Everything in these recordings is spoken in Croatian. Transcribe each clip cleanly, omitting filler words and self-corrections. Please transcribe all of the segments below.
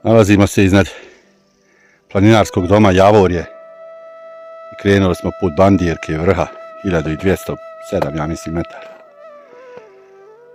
Nalazimo se iznad planinarskog doma Javorje i krenuli smo put Bandirke vrha 1207, ja mislim, metara.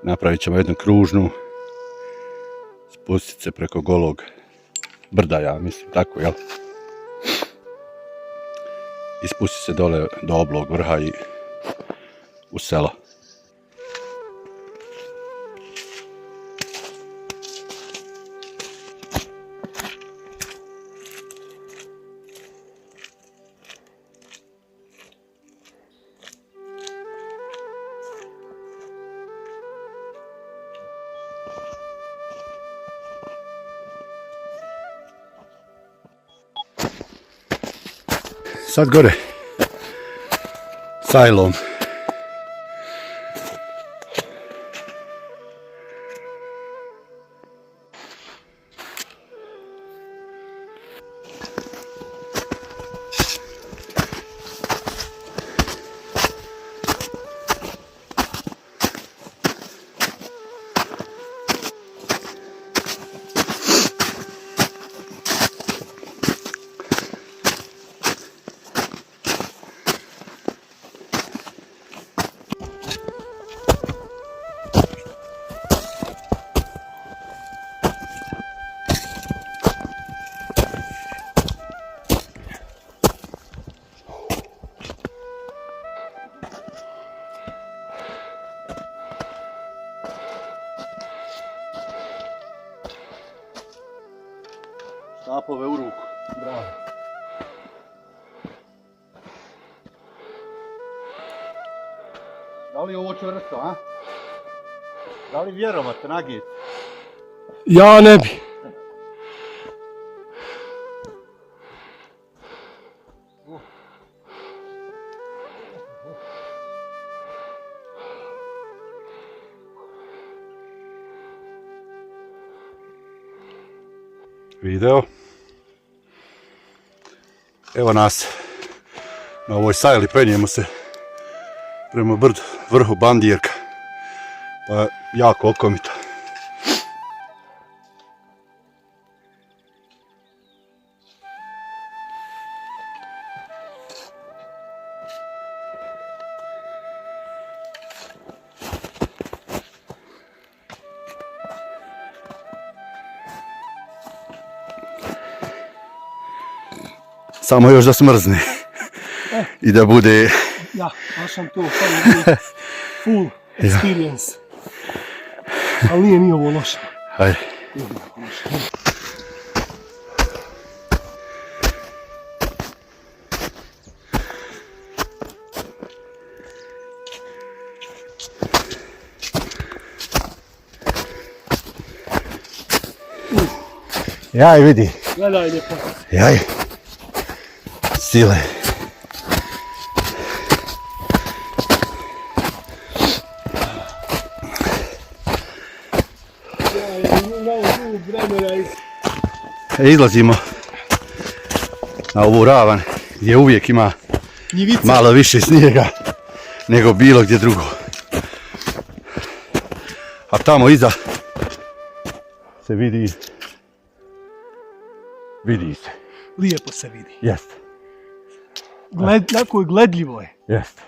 Napravit ćemo jednu kružnu, spustit se preko golog brda, ja mislim, tako, jel? I spustit se dole do oblog vrha i u selo. Sad gore sajlom štapove u ruku. Bravo. Da li je ovo čvrsto, a? Da li vjerovate, Nagit? Ja ne bi. Video. Evo nas na ovoj sajli, penjemo se prema vrhu Bandirka, pa jako okomito. Samo još da smrzne i da bude... Ja sam to full experience. Ali nije ovo loše. Hajde. Jaj, vidi. Gledaj lijepo. Jaj. Sile. Izlazimo na ovu ravan gdje uvijek ima malo više snijega nego bilo gdje drugo. A tamo iza se vidi se. Lijepo se vidi. Jeste. Tako je gledljivo je. Jeste.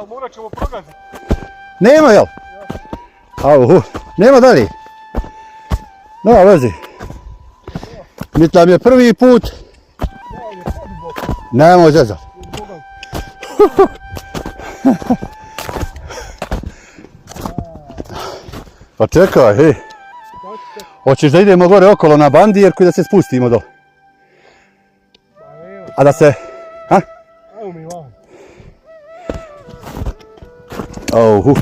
Morat ćemo progaziti. Nema, jel? Auhu, nema dalje. No, vezi. Mislim je prvi put. Nemoj zezat. Pa čekaj, hej. Hoćeš da idemo gore okolo na Bandirku i da se spustimo do. A da se... Ha? Evo mi van. Auhu.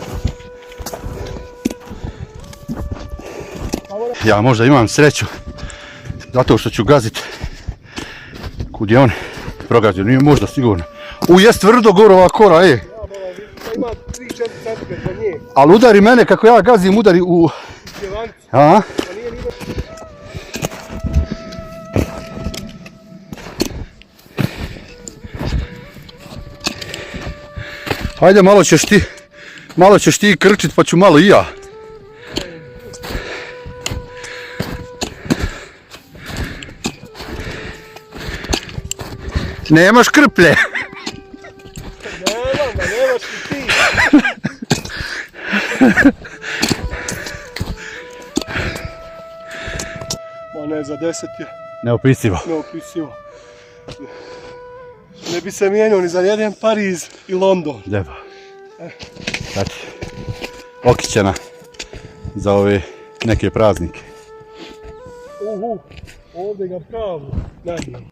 Ja možda imam sreću, zato što ću gazit kud je on progazio, nije možda sigurno. Jest tvrdo gore ova kora, Ima 3-4 cm. Ali udari mene kako ja gazim, udari u... Pjevanicu. A? Pa nije ni baš... Hajde, malo ćeš ti krčit, pa ću malo i ja. Nemaš krplje. Nemaš ni ti. Ma ne, za 10 je Neopisivo. neopisivo. Ne bi se mijenio ni za jedan Pariz i London. Lijepo. Znači, okićena za ove neke praznike. Ovdje ga pravo nađem.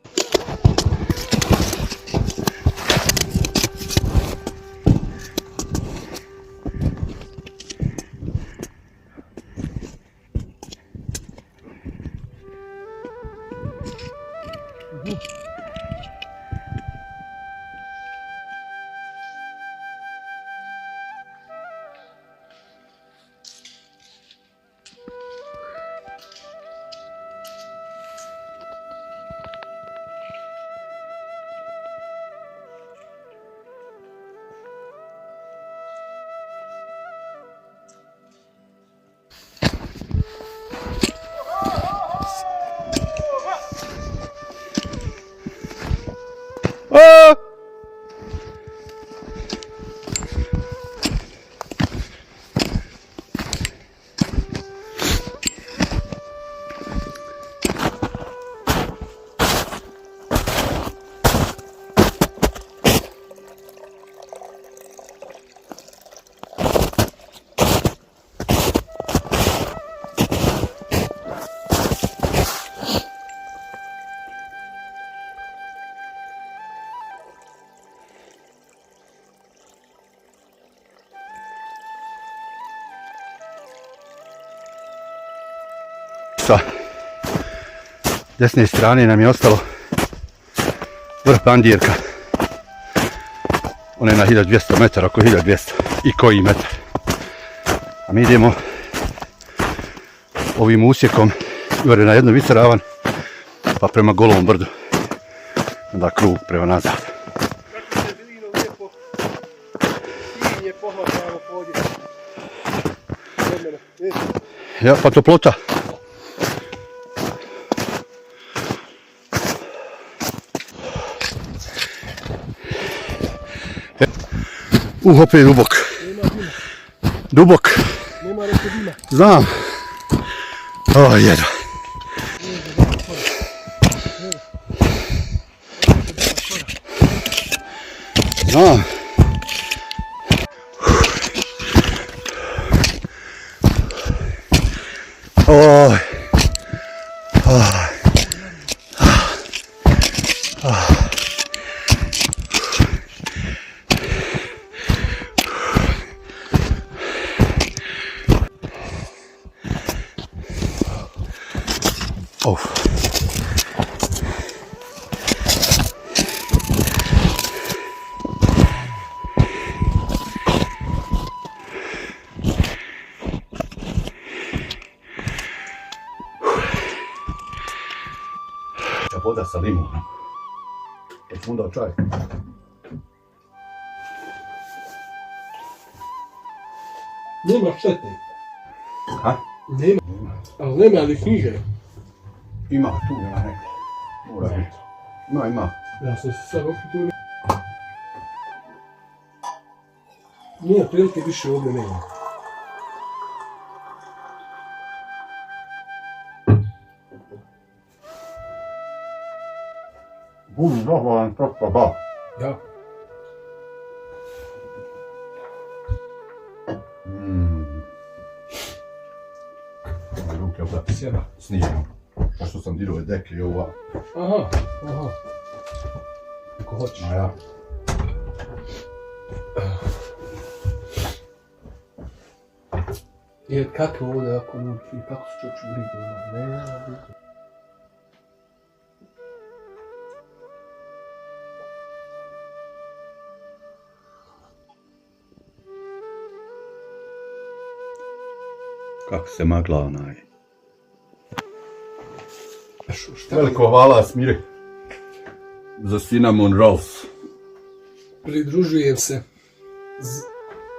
Sa desne strane nam je ostalo vrh Bandirka. On je na 1200 metara, oko 1200 i koji metar. A mi idemo ovim usjekom gore na jednu visoravan, pa prema Golovom brdu. Onda krug prema nazad. Kako se vidino lijepo. Sin je pohvatano ovdje. Od mene. Ja, pa toplota. Opet dubok. Nema dima. Dubok. Nema rekao dima. Znam. O, jedva. Znam. Oj. Voda sa limunom. Pa ću onda čaj. Nema štete. Ha? Nema. Ali nema li knjiže? Ima, tu ima negdje. Mora biti. Ima. Ja sam se sad opituo. Nije prilike više ovdje nema. Budem zahvalan točka ba. Ja. Ruke obrati Sjeda. snijegom. Pa što sam dirao je deke i ova. Aha. Ako hoćeš. A ja. Jer kako ovdje ako noći, kako se čoču brigu ima? Ne. Kako se magla onaj. Veliko hvala Smire za cinnamon rolls. Pridružujem se.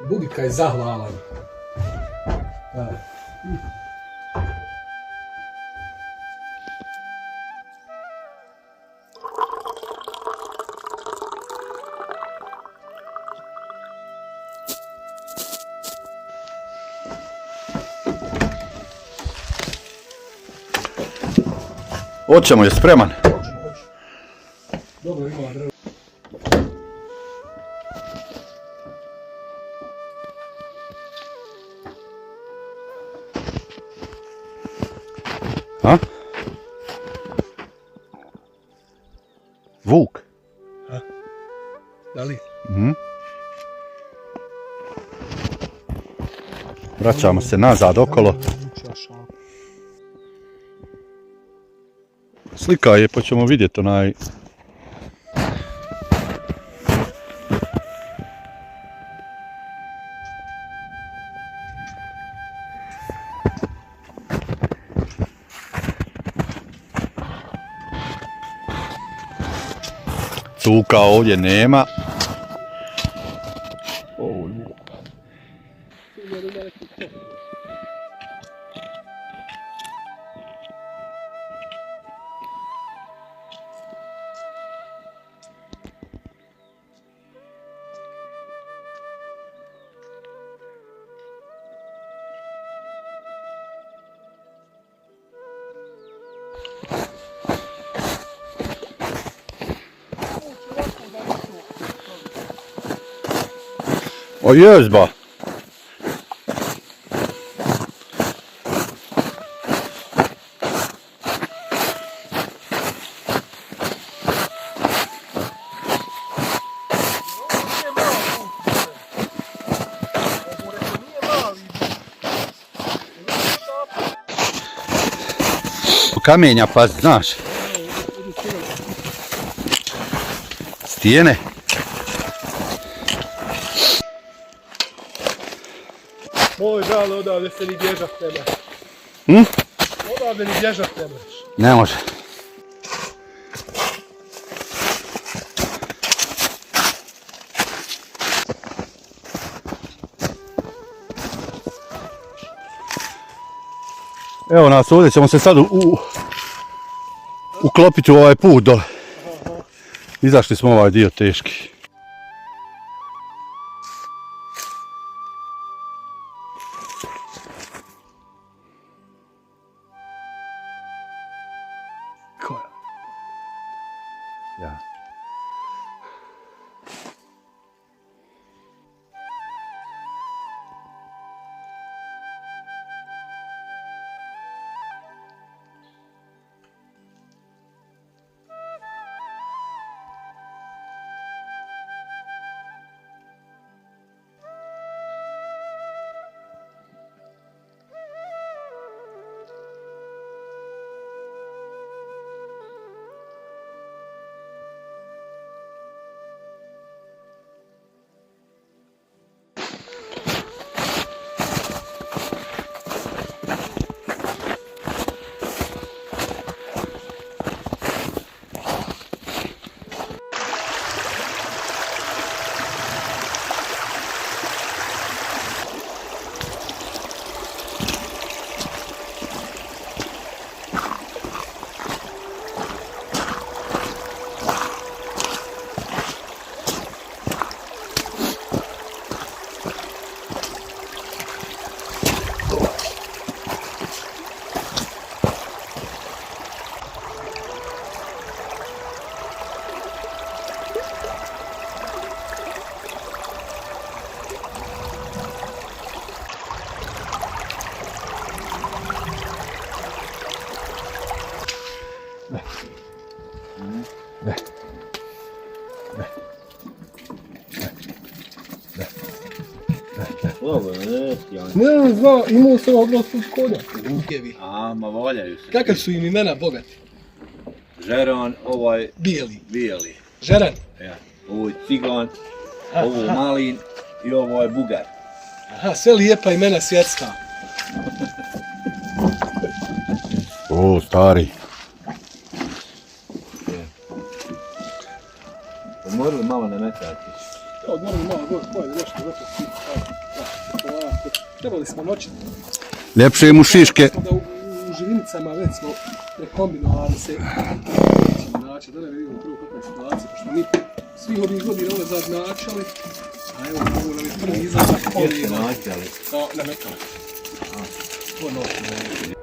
Bugika je zahvalan. Hoćemo, je spreman? Dobro, ima drvo. A? Vuk. Da li? Vraćamo se nazad okolo. Slika je, pa ćemo vidjeti onaj... Cuka ovdje nema. O jezba! Kamenja, pa znaš. Stijene. Moj žal, odavde se ni bježat ne možeš. Odavde ni bježat ne možeš. Ne može. Evo nas, ovdje ćemo se sad uklopiti u ovaj put dole. Izašli smo ovaj dio teški. Koja? Ja. Ne znam, imao sam odnos od konja. A, ma voljaju se. Kakav su im imena bogati? Žeran, ovaj Bijeli. – Žeran. ja. Ovo je Cigan, ovo je Malin i ovo je Bugar. Aha, sve lijepa imena svjetska. O, stari. Morali malo nametati. Moramo malo gore, pojede nešto, zato svi. Polako. Trebali smo noći. Ljepše mu šiške. Da u živinicama već smo prekombinovali se. Znači, da ne vidimo prvo kakva je situacija, pošto mi svih ovih godina unazad načali, a evo ovo nam je prvi izlazak. Jeste načali. Nametali. To noć.